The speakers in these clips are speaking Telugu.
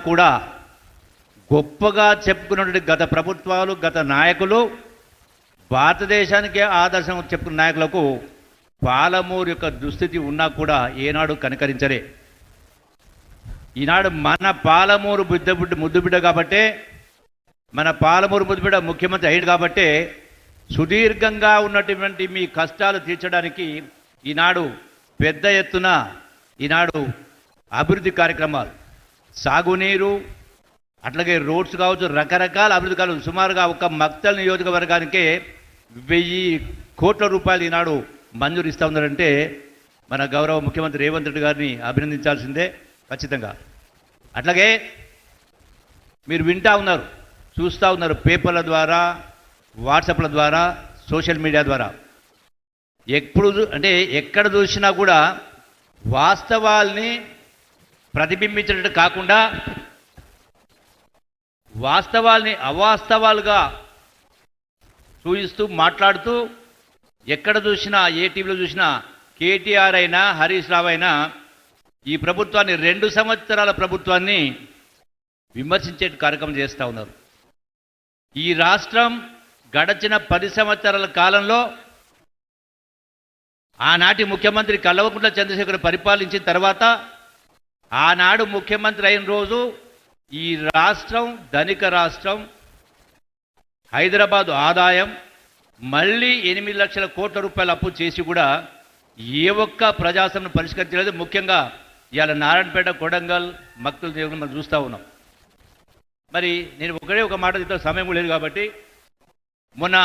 కూడా గొప్పగా చెప్పుకున్నటువంటి గత ప్రభుత్వాలు, గత నాయకులు, భారతదేశానికి ఆదర్శం చెప్పుకున్న నాయకులకు పాలమూరు యొక్క దుస్థితి ఉన్నా కూడా ఏనాడు కనికరించలే. ఈనాడు మన పాలమూరు ముద్దుబిడ్డ కాబట్టే, మన పాలమూరు ముద్దుబిడ్డ ముఖ్యమంత్రి అయ్యాడు కాబట్టే సుదీర్ఘంగా ఉన్నటువంటి మీ కష్టాలు తీర్చడానికి ఈనాడు పెద్ద ఎత్తున ఈనాడు అభివృద్ధి కార్యక్రమాలు, సాగునీరు, అట్లాగే రోడ్స్ కావచ్చు, రకరకాల అభివృద్ధి కావచ్చు. సుమారుగా ఒక మక్తల్ నియోజకవర్గానికే 1000 కోట్ల రూపాయలు ఈనాడు మంజూరు ఇస్తూ ఉన్నారంటే మన గౌరవ ముఖ్యమంత్రి రేవంత్ రెడ్డి గారిని అభినందించాల్సిందే ఖచ్చితంగా. అట్లాగే మీరు వింటూ ఉన్నారు, చూస్తూ ఉన్నారు, పేపర్ల ద్వారా, వాట్సాప్ల ద్వారా, సోషల్ మీడియా ద్వారా. ఎక్కడ చూసినా కూడా వాస్తవాల్ని ప్రతిబింబించినట్టు కాకుండా వాస్తవాల్ని అవాస్తవాలుగా చూపిస్తూ మాట్లాడుతూ, ఎక్కడ చూసినా, ఏ టీవీలో చూసినా కేటీఆర్ అయినా హరీష్ రావు అయినా ఈ ప్రభుత్వాన్ని 2 సంవత్సరాల ప్రభుత్వాన్ని విమర్శించే కార్యక్రమం చేస్తూ ఉన్నారు. ఈ రాష్ట్రం గడచిన 10 సంవత్సరాల కాలంలో ఆనాటి ముఖ్యమంత్రి కల్వకుంట్ల చంద్రశేఖర్ పరిపాలించిన తర్వాత, ఆనాడు ముఖ్యమంత్రి అయిన రోజు ఈ రాష్ట్రం ధనిక రాష్ట్రం, హైదరాబాదు ఆదాయం, మళ్ళీ 8 లక్షల కోట్ల రూపాయల అప్పు చేసి కూడా ఏ ఒక్క ప్రజాసమస్యను పరిష్కరించలేదు. ముఖ్యంగా ఇవాళ నారాయణపేట, కొడంగల్, మక్తల్ దేవుని మనం చూస్తూ ఉన్నాం. మరి నేను ఒక మాట చెప్తా, సమయం లేదు కాబట్టి, మొన్న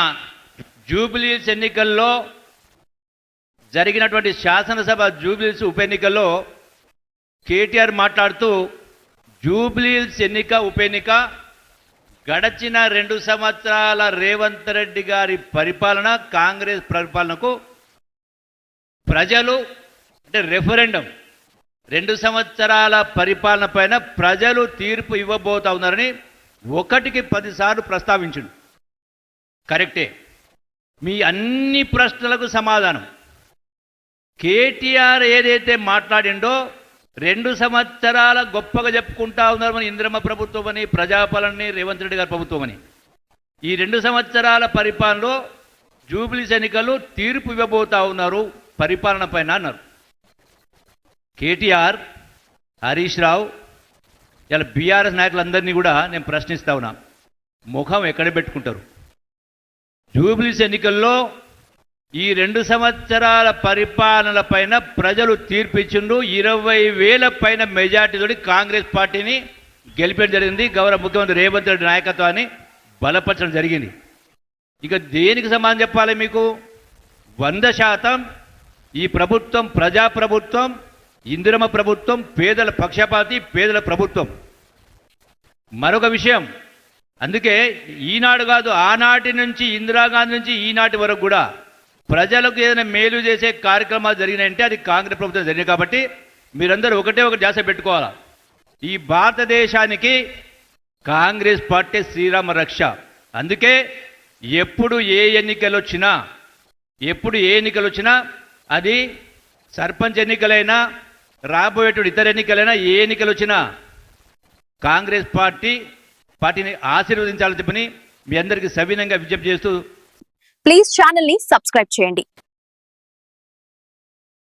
జూబ్లీహిల్స్ ఎన్నికల్లో జరిగినటువంటి శాసనసభ జూబ్లీహిల్స్ ఉప ఎన్నికల్లో కేటీఆర్ మాట్లాడుతూ, జూబ్లీహిల్స్ ఉప ఎన్నిక గడచిన 2 సంవత్సరాల రేవంత్ రెడ్డి గారి పరిపాలన, కాంగ్రెస్ పరిపాలనకు ప్రజలు రెఫరెండం 2 సంవత్సరాల పరిపాలన పైన ప్రజలు తీర్పు ఇవ్వబోతా ఉన్నారని 1కి 10 సార్లు ప్రస్తావించిండు. కరెక్టే. మీ అన్ని ప్రశ్నలకు సమాధానం కేటీఆర్ ఏదైతే మాట్లాడిండో, 2 సంవత్సరాల గొప్పగా చెప్పుకుంటా ఉన్నారు మన ఇంద్రమ్మ ప్రభుత్వం అని, ప్రజాపాలనని, రేవంత్ రెడ్డి గారి ప్రభుత్వం అని. ఈ 2 సంవత్సరాల పరిపాలనలో జూబ్లీస్ ఎన్నికలు తీర్పు ఇవ్వబోతా ఉన్నారు పరిపాలన పైన అన్నారు. కేటీఆర్, హరీష్ రావు, ఇలా బీఆర్ఎస్ నాయకులందరినీ కూడా నేను ప్రశ్నిస్తా ఉన్నా, ముఖం ఎక్కడ పెట్టుకుంటారు? జూబ్లీస్ ఎన్నికల్లో ఈ 2 సంవత్సరాల పరిపాలనల పైన ప్రజలు తీర్పిచ్చిండ్రు. 20,000 పైన మెజార్టీతోటి కాంగ్రెస్ పార్టీని గెలిపేయడం జరిగింది. గౌరవ ముఖ్యమంత్రి రేవంత్ రెడ్డి నాయకత్వాన్ని బలపరచడం జరిగింది. ఇక దేనికి సమాధానం చెప్పాలి మీకు? 100% ఈ ప్రభుత్వం ప్రజాప్రభుత్వం, ఇందిరమ్మ ప్రభుత్వం, పేదల పక్షపాతి, పేదల ప్రభుత్వం. మరొక విషయం, అందుకే ఈనాడు కాదు, ఆనాటి నుంచి, ఇందిరాగాంధీ నుంచి ఈనాటి వరకు కూడా ప్రజలకు ఏదైనా మేలు చేసే కార్యక్రమాలు జరిగినాయంటే అది కాంగ్రెస్ ప్రభుత్వం జరిగింది. కాబట్టి మీరందరూ ఒకటే ధ్యాస పెట్టుకోవాలా, ఈ భారతదేశానికి కాంగ్రెస్ పార్టీ శ్రీరామ రక్ష. అందుకే ఎప్పుడు ఏ ఎన్నికలు వచ్చినా అది సర్పంచ్ ఎన్నికలైనా, రాబోయేటువంటి ఇతర ఎన్నికలైనా, ఏ ఎన్నికలు వచ్చినా కాంగ్రెస్ పార్టీని ఆశీర్వదించాలని చెప్పని మీ అందరికీ సవినంగా విజ్ఞప్తి చేస్తూ, ప్లీజ్ ఛానల్ ని సబ్స్క్రైబ్ చేయండి.